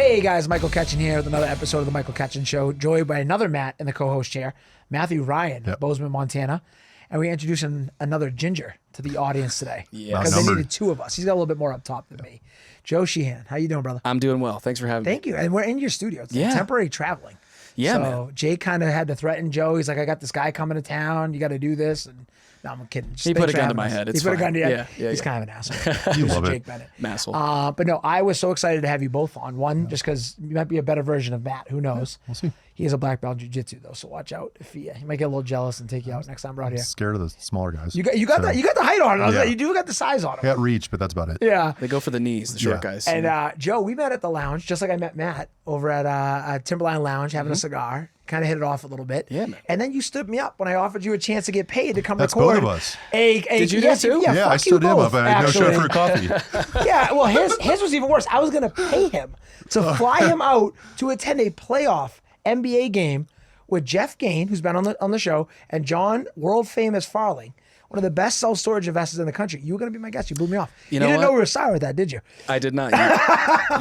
Hey guys, Michael Ketchen here with another episode of the Michael Ketchen Show, joined by another Matt in the co-host chair, Matthew Ryan, Bozeman, Montana. And we're introducing another ginger to the audience today. Yeah. Because they needed two of us. He's got a little bit more up top than me. Joe Sheehan, how you doing, brother? I'm doing well. Thanks for having me. Thank you. And we're in your studio. It's Yeah. temporary traveling. Yeah, so man. Jake kind of had to threaten Joe. He's like, I got this guy coming to town. You got to do this. And no, I'm kidding. Just He put thanks a for gun to having my us. head. He It's put a fine. gun to your Yeah, head. yeah, He's yeah. kind of an asshole. You love Jake it. Bennett. Masshole. But no, I was so excited to have you both on. One, just because you might be a better version of Matt. Who knows? We'll see. He is a black belt jiu-jitsu though, so watch out. If he might get a little jealous and take you out next time we're out here. Scared of the smaller guys. You got the height on him. Yeah. You do got the size on him. I got reach, but that's about it. Yeah. They go for the knees, the short guys. And Joe, we met at the lounge, just like I met Matt over at Timberline Lounge having a cigar. Kind of hit it off a little bit. Yeah, man. And then you stood me up when I offered you a chance to get paid to come That's record. both of us. Did you do that too? Yeah, Yeah, fuck I stood you him both, up and I no show actually. for coffee. Yeah, well, his was even worse. I was going to pay him to fly him out to attend a playoff NBA game with Jeff Gain, who's been on the show, and John, world famous Farling, one of the best self-storage investors in the country. You were going to be my guest. You blew me off. You know didn't what? know we were sorry with that, did you? I did not.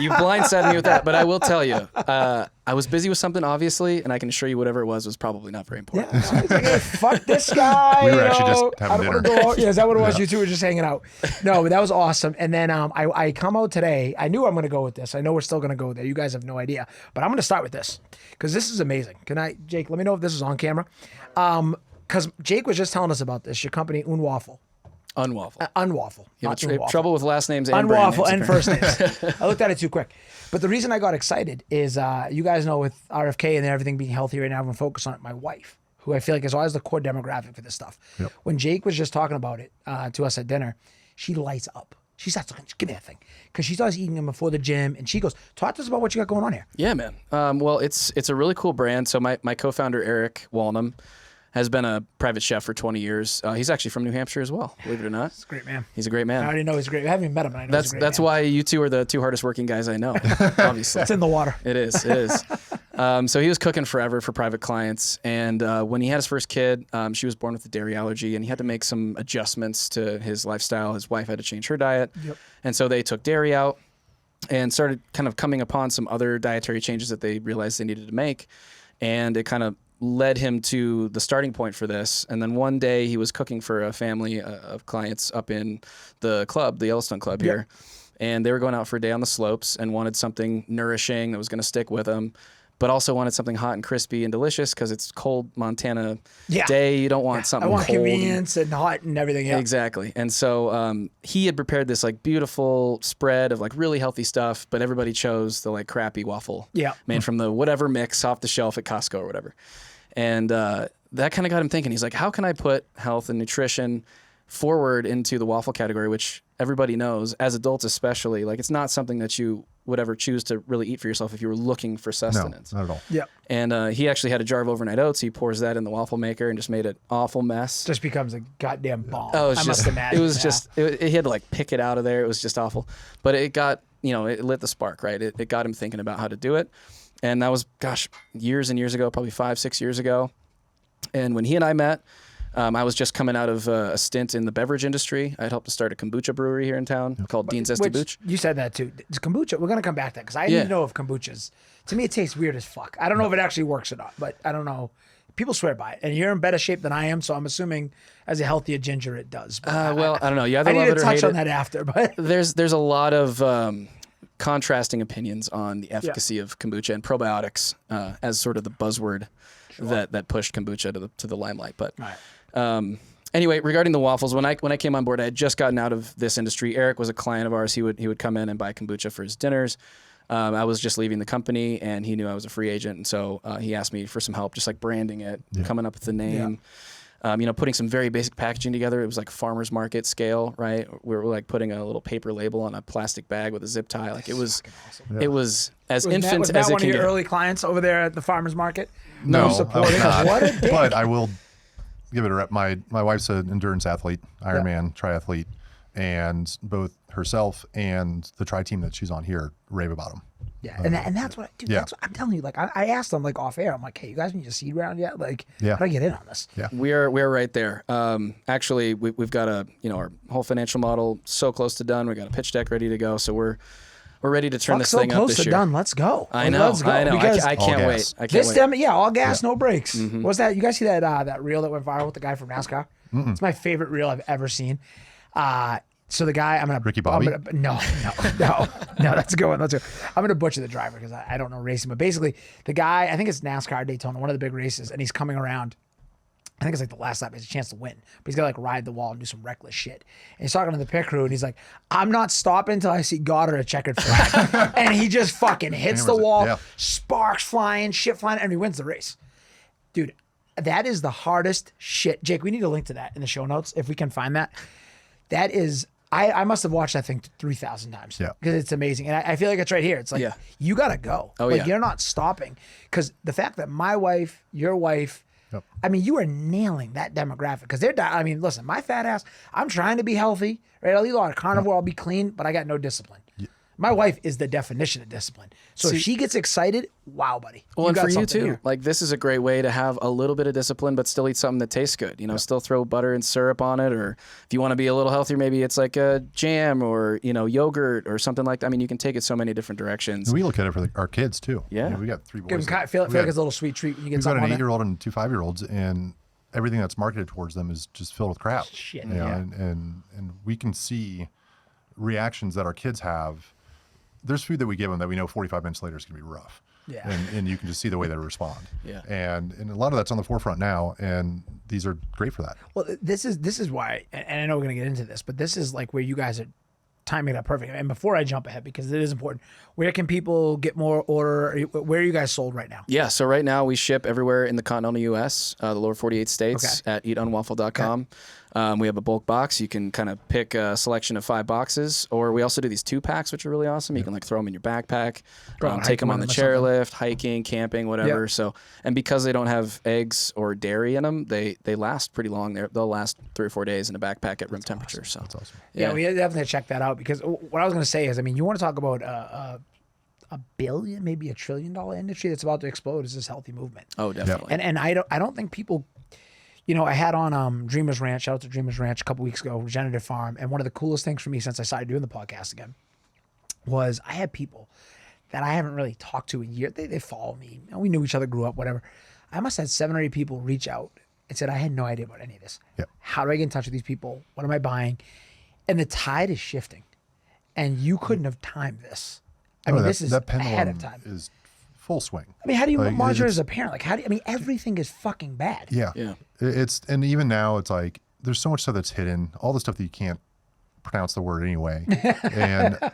You blindsided me with that, but I will tell you, I was busy with something, obviously, and I can assure you whatever it was probably not very important. Yeah, I was like, hey, fuck this guy. We were you actually know, just having I don't wanna dinner. go out. Yeah, is that what it was? You two were just hanging out. No, but that was awesome. And then I come out today. I knew I'm going to go with this. I know we're still going to go there. You guys have no idea. But I'm going to start with this because this is amazing. Jake, let me know if this is on camera. Because Jake was just telling us about this, your company, Unwaffle. Unwaffle. Unwaffle. You not have Unwaffle. trouble with last names and brand Unwaffle names, and apparently. first names. I looked at it too quick. But the reason I got excited is you guys know with RFK and everything being healthy right now, everyone focus on it. My wife, who I feel like is always the core demographic for this stuff. Yep. When Jake was just talking about it to us at dinner, she lights up. She starts looking, give me that thing. Because she starts eating them before the gym. And she goes, talk to us about what you got going on here. Yeah, man. Well, it's a really cool brand. So my co-founder, Eric Walnum, has been a private chef for 20 years. He's actually from New Hampshire as well, believe it or not. He's a great man. He's a great I man. already know he's great. I haven't even met him, but I know he's a great That's man. why you two are the two hardest working guys I know, obviously. It's in the water. It is. It is. So he was cooking forever for private clients. And when he had his first kid, she was born with a dairy allergy, and he had to make some adjustments to his lifestyle. His wife had to change her diet. Yep. And so they took dairy out and started kind of coming upon some other dietary changes that they realized they needed to make. And it kind of led him to the starting point for this. And then one day he was cooking for a family of clients up in the club, the Yellowstone Club here. And they were going out for a day on the slopes and wanted something nourishing that was going to stick with them, but also wanted something hot and crispy and delicious because it's cold Montana day. You don't want something I want cold. convenience and hot and everything. Yeah. Exactly. And so he had prepared this like beautiful spread of like really healthy stuff, but everybody chose the like crappy waffle made from the whatever mix off the shelf at Costco or whatever. And that kind of got him thinking. He's like, how can I put health and nutrition forward into the waffle category, which everybody knows, as adults especially, like it's not something that you would ever choose to really eat for yourself if you were looking for sustenance. No, not at all. Yeah. And he actually had a jar of overnight oats. He pours that in the waffle maker and just made an awful mess. Just becomes a goddamn bomb. Oh, I must imagine. It was just, he had to like pick it out of there. It was just awful. But it got, it lit the spark, right? It got him thinking about how to do it. And that was, years and years ago, probably 5-6 years ago. And when he and I met, I was just coming out of a stint in the beverage industry. I had helped to start a kombucha brewery here in town called Dean's Zesty Booch. You said that too. It's kombucha. We're going to come back to that because I need to know if kombucha's, to me, it tastes weird as fuck. I don't know if it actually works or not, but I don't know. People swear by it. And you're in better shape than I am, so I'm assuming as a healthier ginger it does. But I don't know. You either I love need it to or touch hate on it. that after. But There's a lot of contrasting opinions on the efficacy of kombucha and probiotics as sort of the buzzword that pushed kombucha to the limelight. But anyway, regarding the waffles, when I came on board, I had just gotten out of this industry. Eric was a client of ours. He would come in and buy kombucha for his dinners. I was just leaving the company, and he knew I was a free agent, and so he asked me for some help, just like branding it, coming up with the name. Putting some very basic packaging together. It was like farmer's market scale, right? We were like putting a little paper label on a plastic bag with a zip tie. Like it was as infant was as that it one can of your get. early clients over there at the farmer's market? No, supporting us. What a dick. but I will give it a rep. My wife's an endurance athlete, Ironman triathlete, and both herself and the tri team that she's on here rave about them. Yeah, and that's what, dude. That's what I'm telling you. Like, I asked them like off air. I'm like, hey, you guys need a seed round yet? Like, how do I get in on this? Yeah, we're right there. Actually, we've got our whole financial model so close to done. We got a pitch deck ready to go. So we're We're ready to turn Fuck, this so thing up close this to year. done. Let's go. I know. Let's go. I know. Because I can't All wait. gas. I can't this wait. them, yeah, all gas, no brakes. What's that? You guys see that that reel that went viral with the guy from NASCAR? It's my favorite reel I've ever seen. So the guy, Ricky Bobby? No, that's a good one. I'm gonna butcher the driver because I don't know racing, but basically the guy, I think it's NASCAR Daytona, one of the big races, and he's coming around. I think it's like the last lap. He has a chance to win, but he's got to like ride the wall and do some reckless shit. And he's talking to the pit crew, and he's like, "I'm not stopping until I see God or a checkered flag." And he just fucking hits the Hammers it, wall, yeah. sparks flying, shit flying, and he wins the race. Dude, that is the hardest shit. Jake, we need a link to that in the show notes if we can find that. That is, I must have watched that thing 3,000 times. Yeah. Because it's amazing. And I feel like it's right here. It's like, Yeah. you got to go. Oh, like, yeah. you're not stopping. Because the fact that my wife, your wife, Yep. I mean, you are nailing that demographic. Because I mean, listen, my fat ass, I'm trying to be healthy, right? I'll eat a lot of carnivore, I'll be clean, but I got no discipline. My wife is the definition of discipline. So if she gets excited, wow, buddy. Well, and got for you something too. here. Like, this is a great way to have a little bit of discipline, but still eat something that tastes good. You know, still throw butter and syrup on it, or if you want to be a little healthier, maybe it's like a jam or yogurt or something like that. I mean, you can take it so many different directions. And we look at it for our kids too. Yeah. You know, we got 3 boys. Give them, feel like it's a little sweet treat when you get We've got something an on it. 8-year-old and 2 5-year-olds, and everything that's marketed towards them is just filled with crap. Shit, You know, yeah. and we can see reactions that our kids have. There's food that we give them that we know 45 minutes later is going to be rough. Yeah. And you can just see the way they respond. Yeah. And a lot of that's on the forefront now, and these are great for that. Well, this is why, and I know we're gonna get into this, but this is like where you guys are timing that perfect. And before I jump ahead, because it is important, where can people get more order? Where are you guys sold right now? Yeah, so right now we ship everywhere in the continental U.S., the lower 48 states at eatunwaffle.com. We have a bulk box. You can kind of pick a selection of 5 boxes, or we also do these 2-packs, which are really awesome. You can like throw them in your backpack, take them on the chairlift, hiking, camping, whatever. Yep. So, and because they don't have eggs or dairy in them, they last pretty long. They'll last 3 or 4 days in a backpack at room temperature. So That's awesome. Yeah, we definitely check that out, because what I was gonna say is, I mean, you want to talk about a billion, maybe $1 trillion industry that's about to explode is this healthy movement. Oh, definitely. And I don't think people, I had on Dreamers Ranch, shout out to Dreamers Ranch a couple weeks ago, Regenerative Farm, and one of the coolest things for me since I started doing the podcast again was I had people that I haven't really talked to in years. They follow me. We knew each other, grew up, whatever. I must have had 7 or 8 people reach out and said, I had no idea about any of this. Yep. How do I get in touch with these people? What am I buying? And the tide is shifting. And you couldn't have timed this. I mean, this is that pendulum ahead of time. is full swing. I mean, how do you Like, monitor it's- as a parent? Like, I mean, everything is fucking bad. Yeah. Yeah. And even now it's like there's so much stuff that's hidden, all the stuff that you can't pronounce the word anyway.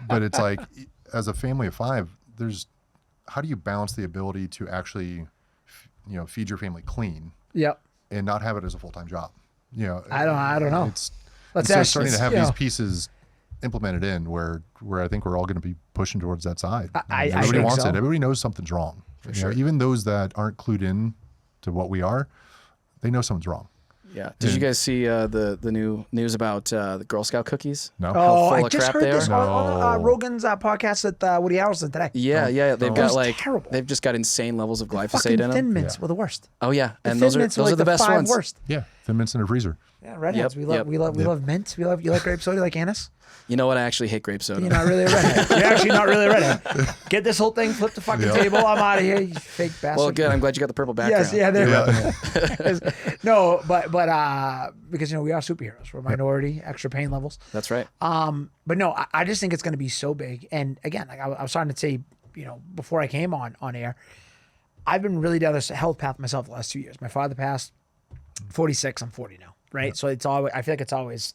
But it's like, as a family of 5, how do you balance the ability to actually feed your family clean Yep. and not have it as a full-time job? I don't know. It's Let's so ask starting this, to have you these know. pieces implemented in where I think we're all going to be pushing towards that side. I Everybody think wants so. it. Everybody knows something's wrong. Even those that aren't clued in to what we are, they know something's wrong. Yeah. Did you guys see the new news about the Girl Scout cookies? No. Oh, full I of just crap heard they this are? on Rogan's podcast with Woody Harrelson today. Yeah. They've It got was like terrible. they've just got insane levels of glyphosate Fucking in Thin them. Mints were the worst. Oh yeah, and The those Thin are Mints were those like are the best 5 ones. worst. Yeah. Thin mints in a freezer. Yeah, redheads. Yep, We love mint. You like grape soda, you like anise? You know what? I actually hate grape soda. You're not really a redhead. You're actually not really a redhead. Get this whole thing, flip the fucking table. I'm out of here, you fake bastard. Well, good. I'm glad you got the purple background. Yes, yeah, there we go. No, but because we are superheroes. We're minority, extra pain levels. That's right. But no, I just think it's going to be so big. And again, like I was starting to say, before I came on air, I've been really down this health path myself the last 2 years. My father passed 46. I'm 40 now, right? So it's always, I feel like it's always,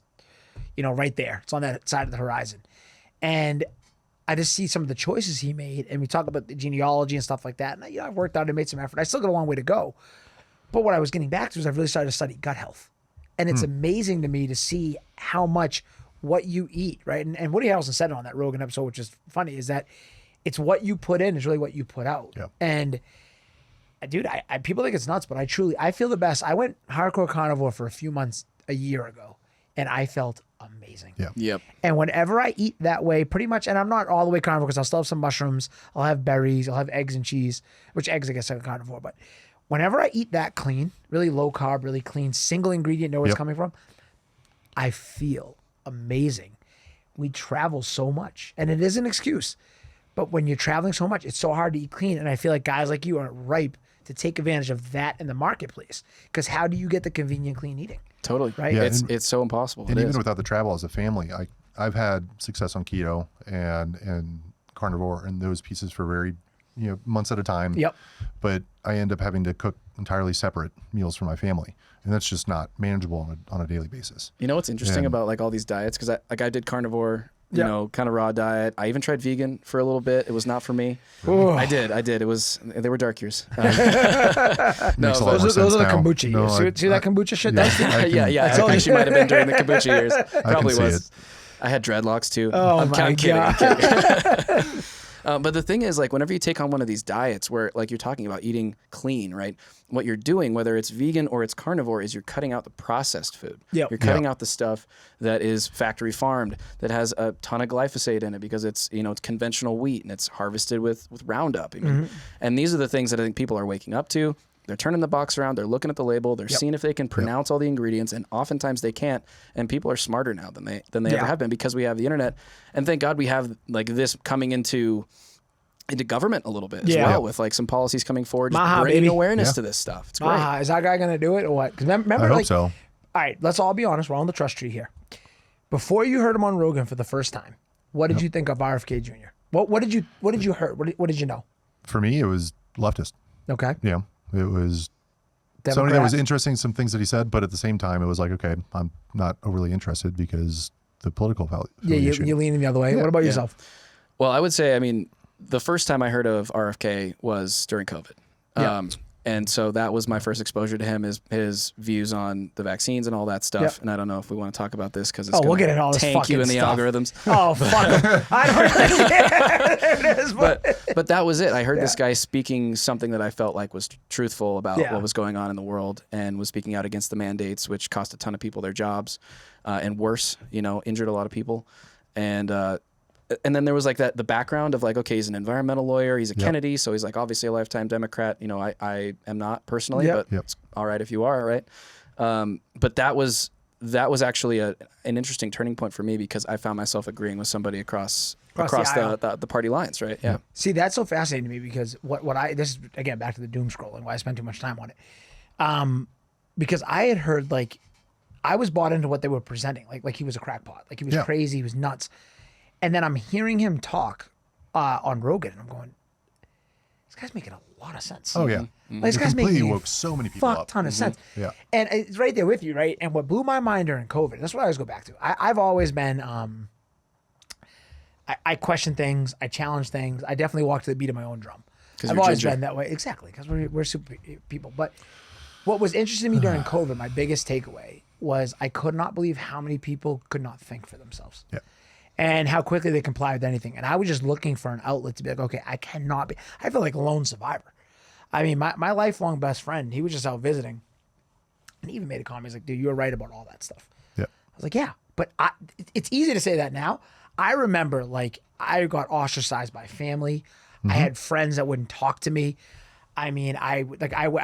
right there. It's on that side of the horizon. And I just see some of the choices he made, and we talk about the genealogy and stuff like that. And I've worked out and made some effort. I still got a long way to go. But what I was getting back to is I've really started to study gut health. And it's amazing to me to see how much what you eat, right? And Woody Harrelson said it on that Rogan episode, which is funny, is that it's what you put in is really what you put out. Yep. And dude, I people think it's nuts, but I feel the best. I went hardcore carnivore for a few months a year ago, and I felt amazing. Yeah. Yep. And whenever I eat that way, pretty much, and I'm not all the way carnivore because I'll still have some mushrooms, I'll have berries, I'll have eggs and cheese, which eggs, I guess, are carnivore. But whenever I eat that clean, really low carb, really clean, single ingredient, know where it's coming from, I feel amazing. We travel so much, and it is an excuse. But when you're traveling so much, it's so hard to eat clean. And I feel like guys like you are ripe to take advantage of that in the marketplace. Because how do you get the convenient, clean eating? Totally. Right? Yeah, It's so impossible. And It even is. without the travel as a family, I've had success on keto and carnivore and those pieces for very, months at a time. Yep. But I end up having to cook entirely separate meals for my family. And that's just not manageable on a daily basis. You know what's interesting about like all these diets? Because I did carnivore, you know, kind of raw diet. I even tried vegan for a little bit. It was not for me. Ooh. I did. They were dark years. Makes a lot more Those are sense the now. kombucha No, years. See that kombucha shit? yeah, That's I can- yeah. I actually might have been during the kombucha years. I Probably can see was. it. I had dreadlocks too. Oh I'm my kidding. I'm God. kidding. But the thing is, like, whenever you take on one of these diets where, like, you're talking about eating clean, right? What you're doing, whether it's vegan or it's carnivore, is you're cutting out the processed food. Yep. You're cutting out the stuff that is factory farmed, that has a ton of glyphosate in it because it's, it's conventional wheat and it's harvested with Roundup. I mean, and these are the things that I think people are waking up to. They're turning the box around. They're looking at the label. They're seeing if they can pronounce all the ingredients, and oftentimes they can't. And people are smarter now than they ever have been because we have the internet. And thank God we have like this coming into government a little bit as well, with like some policies coming forward, just MAHA, bringing baby. awareness to this stuff. It's great. MAHA, is that guy going to do it or what? Because remember, I hope like, so. all right, let's all be honest. We're on the trust tree here. Before you heard him on Rogan for the first time, what did you think of RFK Jr.? What did you hear? What did you know? For me, it was leftist. Okay. Yeah. It was Democrat. something that was interesting, some things that he said, but at the same time, it was like, okay, I'm not overly interested because the political value. Yeah, you're leaning the other way. What about yourself? Well, I would say, I mean, the first time I heard of RFK was during COVID. Yeah. And so that was my first exposure to him, his views on the vaccines and all that stuff. Yep. And I don't know if we want to talk about this because it's we'll going get into all to this tank you fucking in the stuff. algorithms. Oh, fuck him. I don't really care. There it is. But that was it. I heard this guy speaking something that I felt like was truthful about Yeah. what was going on in the world, and was speaking out against the mandates, which cost a ton of people their jobs, and worse, injured a lot of people. And then there was like the background of like, okay, he's an environmental lawyer, he's a Kennedy, so he's like obviously a lifetime Democrat. I am not personally, but it's all right if you are, right? But that was actually an interesting turning point for me because I found myself agreeing with somebody across the party lines, right? Yeah. See, that's so fascinating to me because this is again back to the doom scrolling, why I spent too much time on it. Because I had heard like I was bought into what they were presenting, like he was a crackpot, like he was crazy, he was nuts. And then I'm hearing him talk on Rogan, and I'm going, this guy's making a lot of sense. Oh, yeah. Like, this It guy's completely making a woke so many people up. ton of sense. Yeah. And it's right there with you, right? And what blew my mind during COVID, that's what I always go back to. I've always been, I question things, I challenge things. I definitely walk to the beat of my own drum. I've you're always ginger. been that way. Exactly, because we're super people. But what was interesting to me during COVID, my biggest takeaway was I could not believe how many people could not think for themselves. Yeah. And how quickly they comply with anything. And I was just looking for an outlet to be like, okay, I feel like a lone survivor. I mean, my lifelong best friend, he was just out visiting. And he even made a comment. He's like, dude, you were right about all that stuff. Yeah. I was like, yeah, but it's easy to say that now. I remember like I got ostracized by family. I had friends that wouldn't talk to me. I mean, I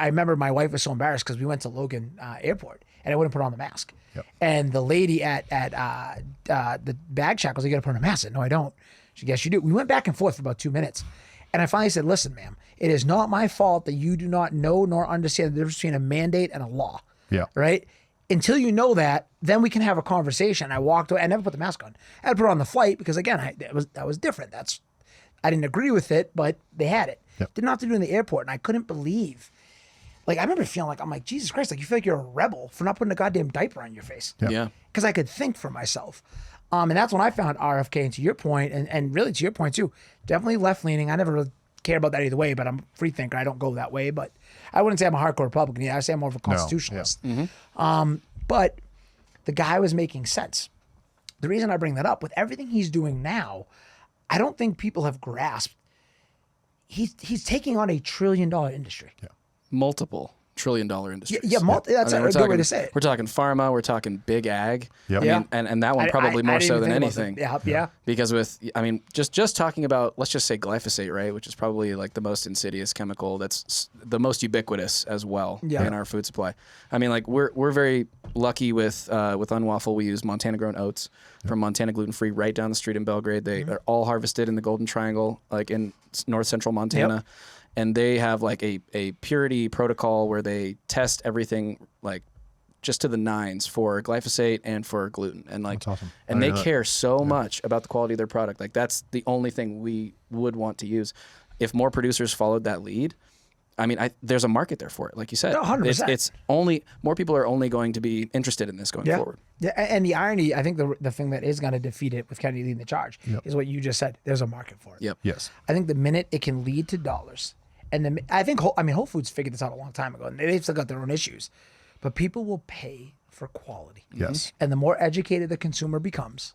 remember my wife was so embarrassed because we went to Logan Airport and I wouldn't put on the mask. Yep. And the lady at the bag shack was like, you got to put on a mask. I said, no, I don't. She goes, yes, you do. We went back and forth for about 2 minutes. And I finally said, listen, ma'am, it is not my fault that you do not know nor understand the difference between a mandate and a law. Yeah. Right? Until you know that, then we can have a conversation. I walked away. I never put the mask on. I had to put it on the flight because, again, that was different. I didn't agree with it, but they had it. Yep. Didn't have to do it in the airport. And I couldn't believe. Like, I remember feeling like, I'm like, Jesus Christ, like you feel like you're a rebel for not putting a goddamn diaper on your face. Yeah. Because I could think for myself. And that's when I found RFK, and to your point, and really to your point too, definitely left-leaning. I never really cared about that either way, but I'm a free thinker. I don't go that way. But I wouldn't say I'm a hardcore Republican. Yeah, I say I'm more of a constitutionalist. But the guy was making sense. The reason I bring that up, with everything he's doing now, I don't think people have grasped. He's taking on $1 trillion industry. Yeah. Multiple trillion-dollar industries. Yeah, that's a good way to say it. We're talking pharma, we're talking big ag. Yep. I mean, and that one probably more so than anything. Yeah. Because just talking about, let's just say glyphosate, right, which is probably like the most insidious chemical that's the most ubiquitous as well in our food supply. I mean, like we're very lucky with Unwaffle. We use Montana-grown oats from Montana Gluten-Free right down the street in Belgrade. They are all harvested in the Golden Triangle, like in north central Montana. Yep. And they have like a purity protocol where they test everything like just to the nines for glyphosate and for gluten. And like, That's awesome. and they care so much about the quality of their product. Like that's the only thing we would want to use. If more producers followed that lead, I mean, there's a market there for it. Like you said, 100%. It's only more people are only going to be interested in this going forward. Yeah, and the irony, I think the thing that is going to defeat it with Kennedy leading the charge is what you just said. There's a market for it. Yep. Yes. I think the minute it can lead to dollars, and I think Whole Foods figured this out a long time ago, and they've still got their own issues, but people will pay for quality. Yes. And the more educated the consumer becomes,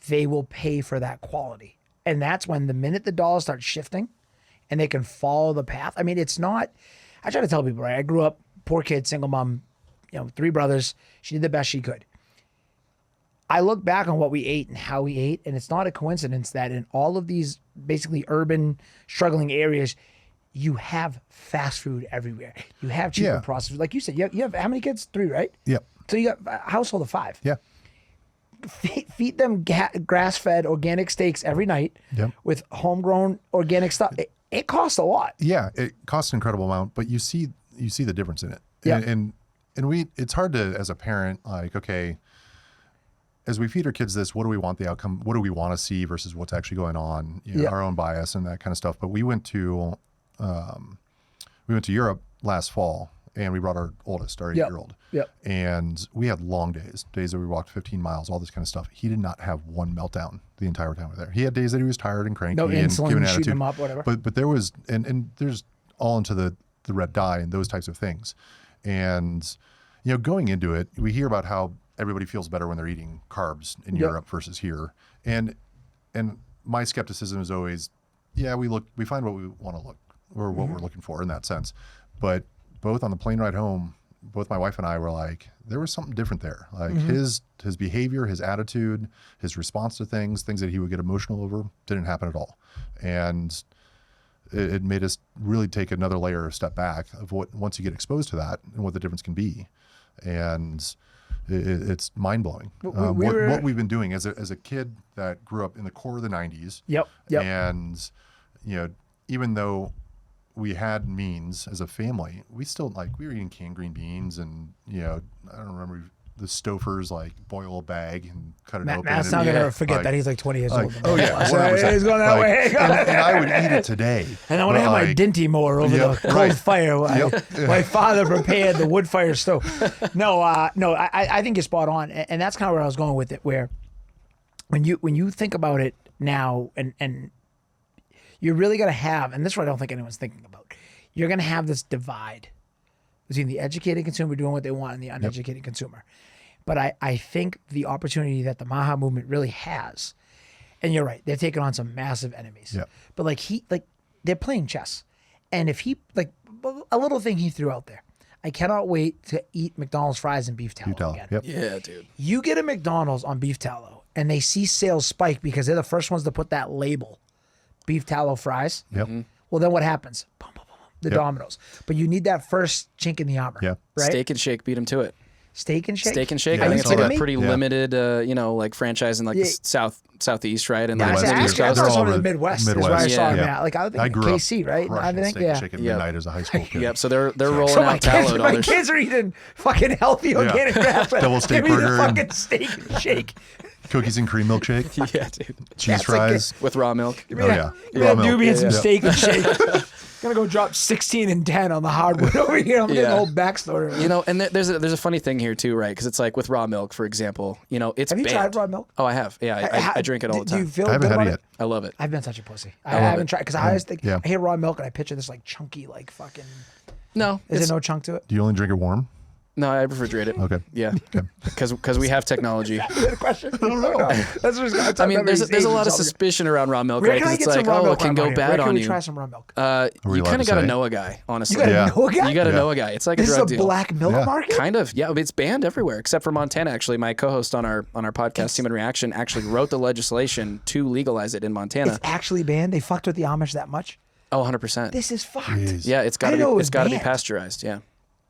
they will pay for that quality. And that's when the minute the dollars start shifting and they can follow the path. I mean, it's not, I try to tell people, right? I grew up, poor kid, single mom, 3 brothers. She did the best she could. I look back on what we ate and how we ate, and it's not a coincidence that in all of these basically urban, struggling areas, you have fast food everywhere. You have cheaper processed food. Like you said, you have how many kids? 3, right? Yep. So you got a household of 5. Yeah. Feed them grass-fed organic steaks every night with homegrown organic stuff. It costs a lot. Yeah, it costs an incredible amount, but you see the difference in it. Yeah. And it's hard to, as a parent, like, okay, as we feed our kids this, what do we want the outcome? What do we want to see versus what's actually going on? Our own bias and that kind of stuff. But we went to Europe last fall, and we brought our oldest, our 8-year-old. Yep. And we had long days that we walked 15 miles, all this kind of stuff. He did not have one meltdown the entire time we were there. He had days that he was tired and cranky No and insulin, giving shooting attitude. him up, whatever. But there was, and there's all into the red dye and those types of things. And, going into it, we hear about how everybody feels better when they're eating carbs in Europe versus here. And my skepticism is always, we find what we want to look or what we're looking for in that sense. But both on the plane ride home, both my wife and I were like, there was something different there. Like his behavior, his attitude, his response to things that he would get emotional over didn't happen at all. And it made us really take another layer of step back of what, once you get exposed to that and what the difference can be. And it's mind blowing. What we've been doing as a kid that grew up in the core of the 90s. Yep. And, even though we had means as a family, we still we were eating canned green beans and, I don't remember the Stofers, boil a bag and cut it open. Matt's not going to forget that he's 20 years old. Oh yeah. He's going that way. And I would eat it today. And I want to have my Dinty more over the cold fire. My father prepared the wood fire stove. No, I think you're spot on. And that's kind of where I was going with it, where when you think about it now and you're really going to have, and this is what I don't think anyone's thinking about, you're going to have this divide between the educated consumer doing what they want and the uneducated consumer. But I think the opportunity that the MAHA movement really has, and you're right, they're taking on some massive enemies. Yep. But they're playing chess. And if a little thing he threw out there, I cannot wait to eat McDonald's fries and beef tallow again. Yep. Yeah, dude. You get a McDonald's on beef tallow and they see sales spike because they're the first ones to put that label, beef tallow fries. Yep. Well, then what happens? Boom, boom, boom, the dominoes. But you need that first chink in the armor. Yeah. Right? Steak and Shake beat him to it. Steak and Shake? Steak and Shake. Yeah, I think it's like a me? pretty limited, limited, the southeast, right? And I was Midwest. asking, I thought it was all in the the Midwest. Is Midwest. where I saw Yeah. him at. I think grew up KC, right? I crushing think, steak and shake at midnight as a high school kid. Yep. So they're rolling So out tallow to my others. kids are eating fucking healthy organic grass-fed. Double steak Give me the burger and- fucking steak and shake. Cookies and cream milkshake, Yeah, dude. cheese That's fries. With raw milk. Give me Oh, that, yeah. give me that Raw milk. doobie and some Yeah. steak and shake. Gonna go drop 16 and 10 on the hardwood over here. I'm getting the whole backstory. And there's a funny thing here too, right? Because it's like with raw milk, for example, it's Have you banned. tried raw milk? Oh, I have. Yeah, I drink it all the Do you time. feel I haven't good had about it yet. I love it. I've been such a pussy. I love haven't it. tried because I always think Yeah. I hear raw milk and I picture this chunky fucking. No, Is there no chunk to it? Do you only drink it warm? No, I refrigerate it. Okay. Yeah, because we have technology. Question? I don't know. That's what I mean, there's a lot of suspicion around raw milk, Where right? can I Because get it's some like, raw oh, milk it can go around here? bad Where can on we you. try some raw milk? we You allowed kind of to got to say? know a guy, honestly. You gotta Yeah. know a guy? You got to Yeah. know a guy. It's like a This is drug a deal. black milk Yeah. market? Kind of, yeah. It's banned everywhere except for Montana. Actually, my co-host on our podcast, Human Reaction, actually wrote the legislation to legalize it in Montana. It's actually banned? They fucked with the Amish that much? Oh, 100%. This is fucked. Jeez. Yeah, it's got I didn't know it to be. was It's got to be banned. pasteurized. Yeah.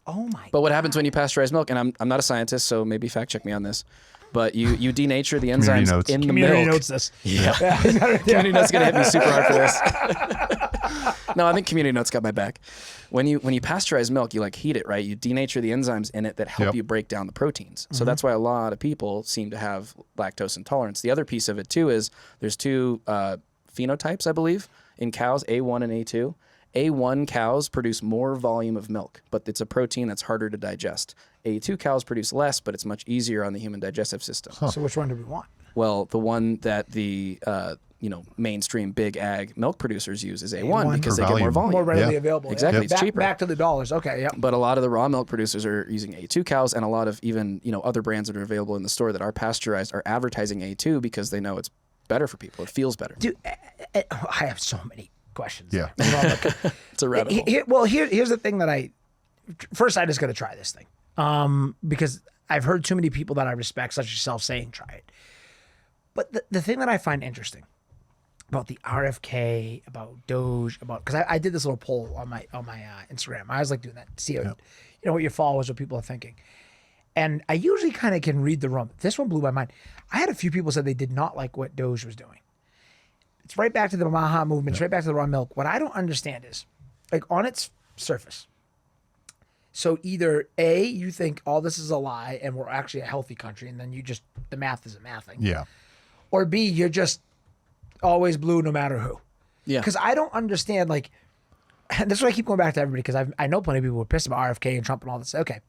Oh my But what happens when you pasteurize milk? And I'm not a scientist, so maybe fact check me on this. But you denature the Community enzymes notes. in the Community milk. notes this. Yeah. Community Notes gonna hit me super hard for this. No, I think Community Notes got my back. When you pasteurize milk, you like heat it, right? You denature the enzymes in it that help Yep. you break down the proteins. So that's why a lot of people seem to have lactose intolerance. The other piece of it too is there's two phenotypes, I believe, in cows, A1 and A2. A1 cows produce more volume of milk, but it's a protein that's harder to digest. A2 cows produce less, but it's much easier on the human digestive system. So which one do we want? Well, the one that the mainstream big ag milk producers use is A1 because For they get more volume. volume. More readily Yeah. available. Exactly, it's Back, cheaper. Back to the dollars. Okay, yep. But a lot of the raw milk producers are using A2 cows, and a lot of even other brands that are available in the store that are pasteurized are advertising A2 because they know it's better for people. It feels better. Dude, I have so many questions. Yeah. It's a rabbit hole. Well, here's the thing that first I just got to try this thing because I've heard too many people that I respect, such as yourself, saying try it. But the thing that I find interesting about the RFK, about Doge, because I did this little poll on my Instagram. I was like doing that, see what your followers, what people are thinking. And I usually kind of can read the room. This one blew my mind. I had a few people said they did not like what Doge was doing. It's right back to the MAHA movement. It's right back to the raw milk. What I don't understand is, like on its surface, so either A, you think all this is a lie and we're actually a healthy country, and then the math isn't mathing. Yeah. Or B, you're just always blue no matter who. Yeah. Because I don't understand, like, and this is why I keep going back to everybody, because I know plenty of people who are pissed about RFK and Trump and all this. Okay,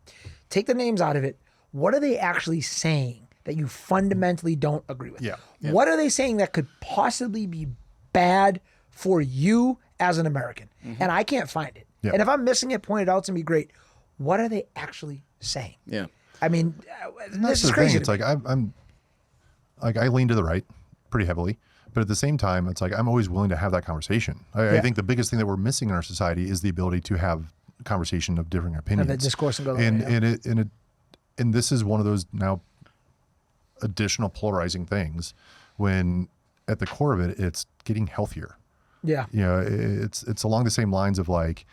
take the names out of it. What are they actually saying that you fundamentally don't agree with? Yeah. What are they saying that could possibly be bad for you as an American? And I can't find it. Yeah. And if I'm missing it, point it out to me, great. What are they actually saying? Yeah. I mean, And that's this is the crazy. thing. It's like I'm like I lean to the right pretty heavily, but at the same time, it's like I'm always willing to have that conversation. I think the biggest thing that we're missing in our society is the ability to have conversation of differing opinions, the discourse and go that and way, and this is one of those now additional polarizing things when at the core of it, it's getting healthier. Yeah. You know, it's along the same lines of like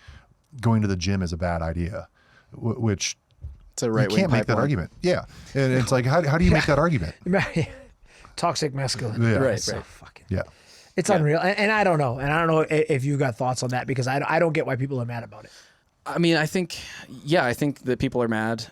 going to the gym is a bad idea, which It's a you right-wing can't make that pipeline. argument. Yeah. And it's like, how do you make that argument? Toxic masculinity. Yeah. Right, It's so right. fucking. Yeah. It's unreal, and I don't know, if you got thoughts on that, because I don't get why people are mad about it. I mean, I think that people are mad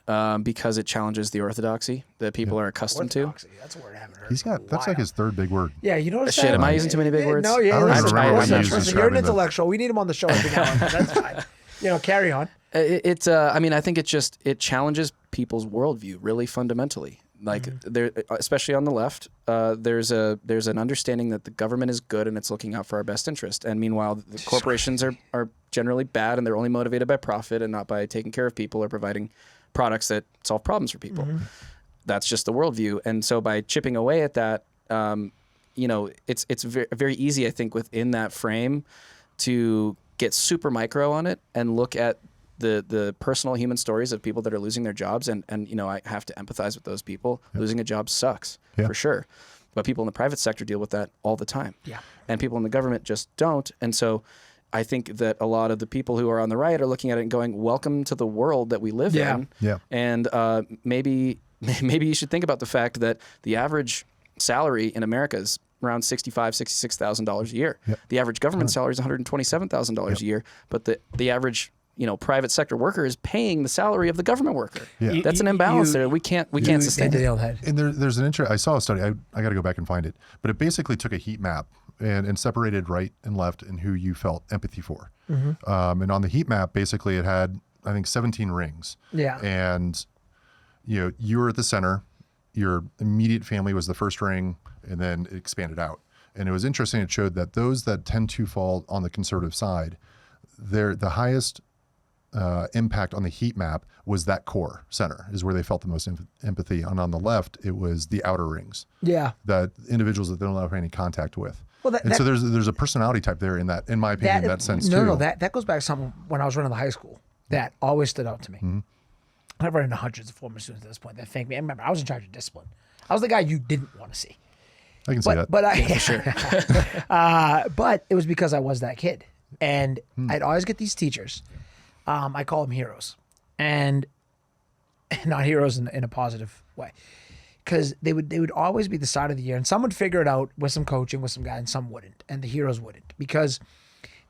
because it challenges the orthodoxy that people are accustomed to. Orthodoxy, that's a word I haven't heard. He's in a got, that's like while. his third big word. Yeah, you notice Shit, that? am I using too many big words? No, yeah, I don't listen, even remember what he listen, used you're an describing the- intellectual. We need him on the show every now and then. That's fine. Carry on. I mean, I think it challenges people's worldview really fundamentally. Like there, especially on the left, there's an understanding that the government is good and it's looking out for our best interest. And meanwhile, the corporations are generally bad and they're only motivated by profit and not by taking care of people or providing products that solve problems for people. That's just the worldview. And so by chipping away at that, it's very easy, I think, within that frame to get super micro on it and look at the personal human stories of people that are losing their jobs. And I have to empathize with those people. Yep. Losing a job sucks for sure. But people in the private sector deal with that all the time. Yeah. And people in the government just don't. And so I think that a lot of the people who are on the right are looking at it and going, welcome to the world that we live in. Yeah. And maybe you should think about the fact that the average salary in America is around $66,000 a year. Yep. The average government salary is $127,000 a year, but the average private sector worker is paying the salary of the government worker. Yeah. That's an imbalance there. We can't sustain it. And there's an I saw a study. I got to go back and find it, but it basically took a heat map and separated right and left and who you felt empathy for. And on the heat map, basically it had, I think, 17 rings. Yeah. And you were at the center. Your immediate family was the first ring, and then it expanded out. And it was interesting. It showed that those that tend to fall on the conservative side, they're the highest impact on the heat map was that core center is where they felt the most empathy. And on the left, it was the outer rings. Yeah. That individuals that they don't have any contact with. Well, so there's a personality type there in that, in my opinion, in that sense too. No, that goes back to something when I was running the high school that always stood out to me. Mm-hmm. I've run into hundreds of former students at this point that thank me. I remember I was in charge of discipline. I was the guy you didn't want to see. I can see that. But For sure. but it was because I was that kid. And I'd always get these teachers. I call them heroes. And not heroes in a positive way. Because they would always be the side of the year. And some would figure it out with some coaching, with some guy, and some wouldn't. And the heroes wouldn't. Because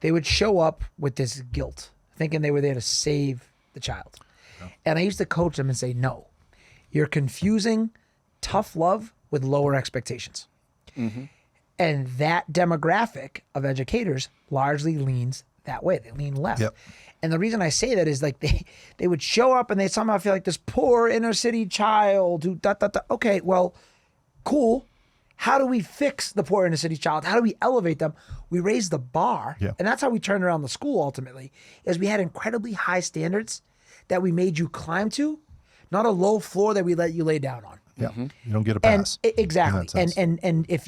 they would show up with this guilt, thinking they were there to save the child. Oh. And I used to coach them and say, no, you're confusing tough love with lower expectations. Mm-hmm. And that demographic of educators largely leans that way. They lean left. Yep. And the reason I say that is like they would show up and they somehow feel like this poor inner city child who Okay, well, cool. How do we fix the poor inner city child? How do we elevate them? We raise the bar. Yep. And that's how we turned around the school ultimately, is we had incredibly high standards that we made you climb to, not a low floor that we let you lay down on. Yeah. Mm-hmm. You don't get a pass. Exactly. And if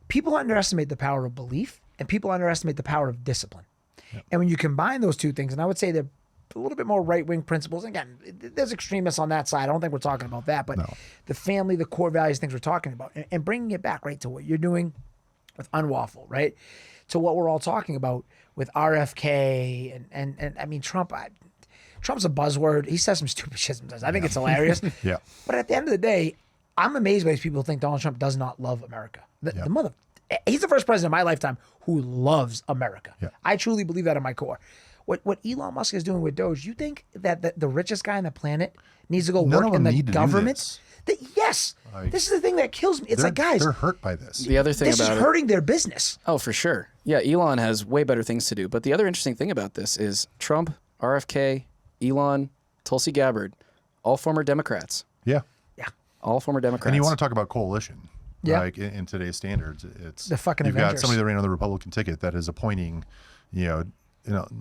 people underestimate the power of belief and people underestimate the power of discipline. Yep. And when you combine those two things, and I would say they're a little bit more right-wing principles. Again, there's extremists on that side. I don't think we're talking about that, but the family, the core values, things we're talking about, and bringing it back right to what you're doing with Unwaffle, right? To what we're all talking about with RFK and I mean, Trump's a buzzword. He says some stupid shit sometimes. I think it's hilarious. Yeah. But at the end of the day, I'm amazed by these people who think Donald Trump does not love America. He's the first president in my lifetime who loves America. Yeah. I truly believe that in my core. What Elon Musk is doing with Doge, you think that the richest guy on the planet needs to go work in the government? Yes. This is the thing that kills me. It's like, guys, they're hurt by this. The other thing this is hurting their business. Oh, for sure. Yeah, Elon has way better things to do. But the other interesting thing about this is Trump, RFK, Elon, Tulsi Gabbard, all former Democrats. Yeah. Yeah. All former Democrats. And you want to talk about coalition. Yeah. Like in today's standards, it's the fucking you've Avengers. got somebody that ran on the Republican ticket that is appointing, in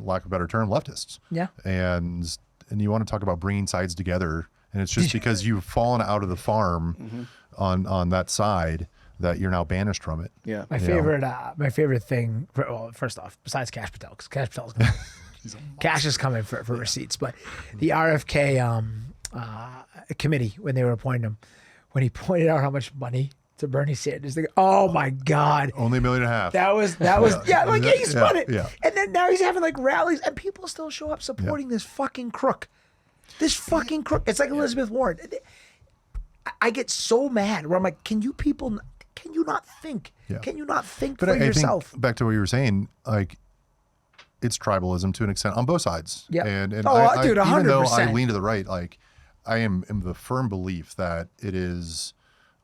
lack of a better term, leftists. Yeah. And you want to talk about bringing sides together, and it's just because you've fallen out of the farm on that side that you're now banished from it. Yeah. My favorite thing. First off, besides Cash Patel, because Cash Patel's coming. Cash is coming for receipts, but the RFK committee, when they were appointing him, when he pointed out how much money to Bernie Sanders, they go, oh my God. Only $1.5 million. That was he spun it. Yeah. And then now he's having like rallies and people still show up supporting this fucking crook. This fucking crook. It's like Elizabeth Warren. I get so mad where I'm like, can you not think? Yeah. Can you not think But for I yourself? think back to what you were saying, like it's tribalism to an extent on both sides. Yeah. And dude, even 100%. though I lean to the right, like I am in the firm belief that it is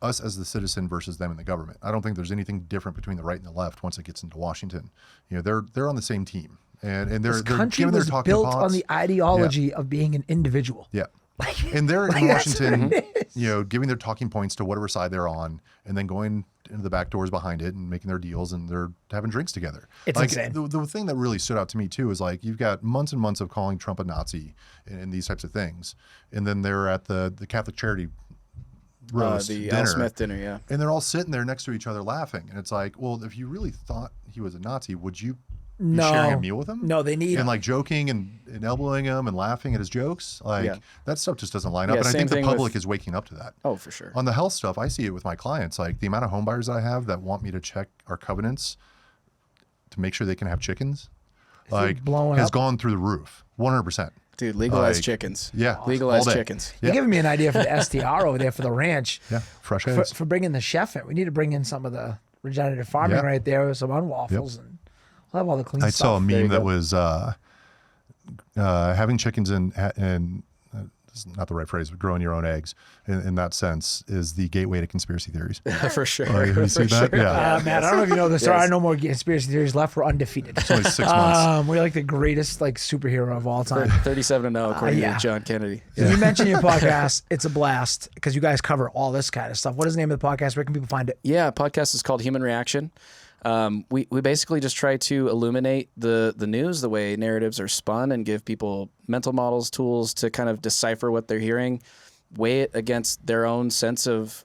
us as the citizen versus them in the government. I don't think there's anything different between the right and the left once it gets into Washington. They're on the same team, and they're country giving their was talking built points on the ideology of being an individual. Yeah. And they're in that's Washington, what it is. giving their talking points to whatever side they're on, and then going into the back doors behind it and making their deals, and they're having drinks together. It's like, insane. The thing that really stood out to me too is like you've got months and months of calling Trump a Nazi and these types of things, and then they're at the Catholic charity roast the dinner, Al Smith dinner, yeah. and they're all sitting there next to each other laughing, and it's like, well, if you really thought he was a Nazi, would you be sharing a meal with him? No, they need and like joking and elbowing him and laughing at his jokes. Like that stuff just doesn't line up. And I think the public is waking up to that. Oh, for sure. On the health stuff, I see it with my clients. Like the amount of home buyers that I have that want me to check our covenants to make sure they can have chickens, like has gone through the roof, 100%. Dude, legalize chickens. Yeah. Legalize chickens. You're giving me an idea for the STR over there for the ranch. Yeah. Fresh eggs. For bringing the chef in. We need to bring in some of the regenerative farming right there with some unwaffles and we'll have all the clean stuff. I saw a meme that was having chickens and this is not the right phrase, but growing your own eggs in that sense is the gateway to conspiracy theories. For sure. You see that? Sure. Yeah. Man, I don't know if you know this. There are no more conspiracy theories left. We're undefeated. It's only 6 months. We're like the greatest superhero of all time. 37-0 according to John Kennedy. So you mentioned your podcast. It's a blast because you guys cover all this kind of stuff. What is the name of the podcast? Where can people find it? Yeah, podcast is called Human Reaction. We basically just try to illuminate the news, the way narratives are spun, and give people mental models, tools to kind of decipher what they're hearing, weigh it against their own sense of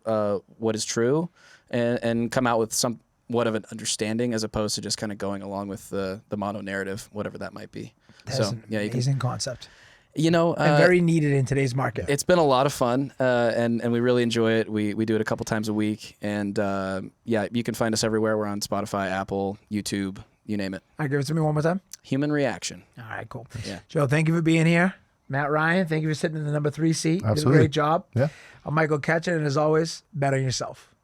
what is true, and come out with somewhat of an understanding, as opposed to just kind of going along with the mono narrative, whatever that might be. That's an amazing concept. You know, and very needed in today's market. It's been a lot of fun, and we really enjoy it. We do it a couple times a week, and you can find us everywhere. We're on Spotify, Apple, YouTube, you name it. All right, give it to me one more time. Human Reaction. All right, cool. Yeah. Joe, thank you for being here. Matt Ryan, thank you for sitting in the number 3 seat. Absolutely. You did a great job. Yeah. I'm Michael Ketchen, and as always, bet on yourself.